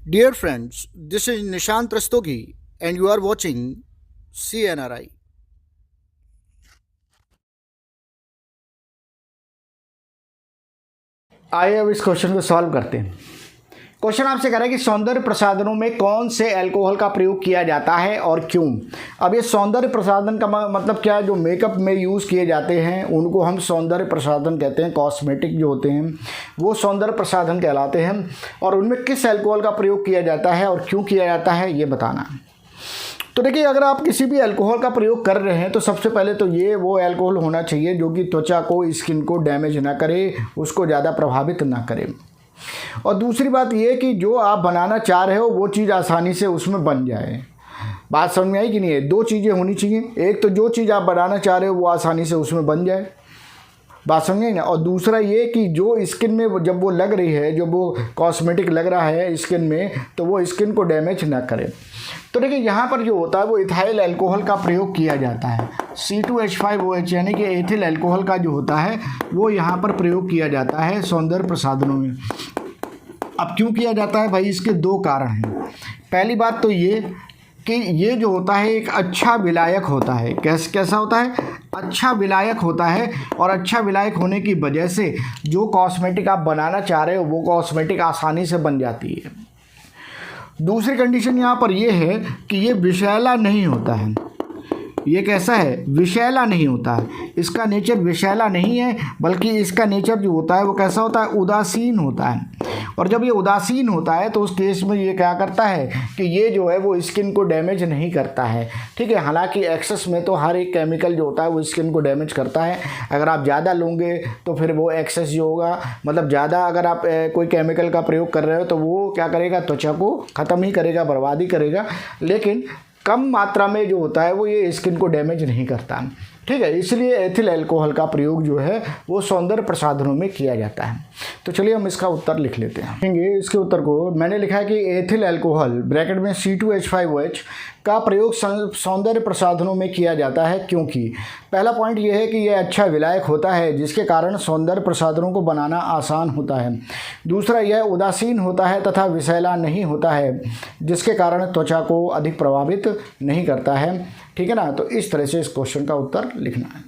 Dear friends, this is Nishant Rastogi and you are watching CNRI. आइए अब इस question को सॉल्व करते हैं। क्वेश्चन आपसे कह रहा है कि सौंदर्य प्रसाधनों में कौन से अल्कोहल का प्रयोग किया जाता है और क्यों। अब ये सौंदर्य प्रसाधन का मतलब क्या है, जो मेकअप में यूज़ किए जाते हैं उनको हम सौंदर्य प्रसाधन कहते हैं। कॉस्मेटिक जो होते हैं वो सौंदर्य प्रसाधन कहलाते हैं और उनमें किस अल्कोहल का प्रयोग किया जाता है और क्यों किया जाता है ये बताना है। तो देखिए, अगर आप किसी भी अल्कोहल का प्रयोग कर रहे हैं तो सबसे पहले तो ये वो अल्कोहल होना चाहिए जो कि त्वचा को, स्किन को डैमेज ना करे, उसको ज़्यादा प्रभावित ना करे। और दूसरी बात ये कि जो आप बनाना चाह रहे हो वो चीज़ आसानी से उसमें बन जाए। बात समझ में आई कि नहीं है? दो चीज़ें होनी चाहिए, एक तो जो चीज़ आप बनाना चाह रहे हो वो आसानी से उसमें बन जाए, बात समझे ना। और दूसरा ये कि जो स्किन में जब वो लग रही है, जो वो कॉस्मेटिक लग रहा है स्किन में, तो वो स्किन को डैमेज ना करे। तो देखिए, यहाँ पर जो होता है वो इथाइल अल्कोहल का प्रयोग किया जाता है। C2H5OH यानी कि एथिल अल्कोहल का जो होता है वो यहाँ पर प्रयोग किया जाता है सौंदर्य प्रसाधनों में। अब क्यों किया जाता है भाई, इसके दो कारण हैं। पहली बात तो ये कि ये जो होता है एक अच्छा विलायक होता है। कैसा होता है? अच्छा विलायक होता है। और अच्छा विलायक होने की वजह से जो कॉस्मेटिक आप बनाना चाह रहे हो वो कॉस्मेटिक आसानी से बन जाती है। दूसरी कंडीशन यहाँ पर ये है कि ये विषैला नहीं होता है। ये कैसा है? विषैला नहीं होता है। इसका नेचर विषैला नहीं है, बल्कि इसका नेचर जो होता है वो कैसा होता है? उदासीन होता है। और जब ये उदासीन होता है तो उस केस में ये क्या करता है कि ये जो है वो स्किन को डैमेज नहीं करता है, ठीक है। हालांकि एक्सेस में तो हर एक केमिकल जो होता है वो स्किन को डैमेज करता है। अगर आप ज़्यादा लोगे तो फिर वो एक्सेस जो होगा, मतलब ज़्यादा अगर आप कोई केमिकल का प्रयोग कर रहे हो तो वो क्या करेगा? त्वचा को ख़त्म ही करेगा, बर्बाद ही करेगा। लेकिन कम मात्रा में जो होता है वो ये स्किन को डैमेज नहीं करता, ठीक है। इसलिए एथिल अल्कोहल का प्रयोग जो है वो सौंदर्य प्रसाधनों में किया जाता है। तो चलिए हम इसका उत्तर लिख लेते हैं। देखेंगे इसके उत्तर को। मैंने लिखा है कि एथिल अल्कोहल ब्रैकेट में C2H5OH का प्रयोग सौंदर्य प्रसाधनों में किया जाता है क्योंकि पहला पॉइंट ये है कि यह अच्छा विलायक होता है जिसके कारण सौंदर्य प्रसाधनों को बनाना आसान होता है। दूसरा, यह उदासीन होता है तथा विषैला नहीं होता है जिसके कारण त्वचा को अधिक प्रभावित नहीं करता है, ठीक है ना। तो इस तरह से इस क्वेश्चन का उत्तर लिखना है।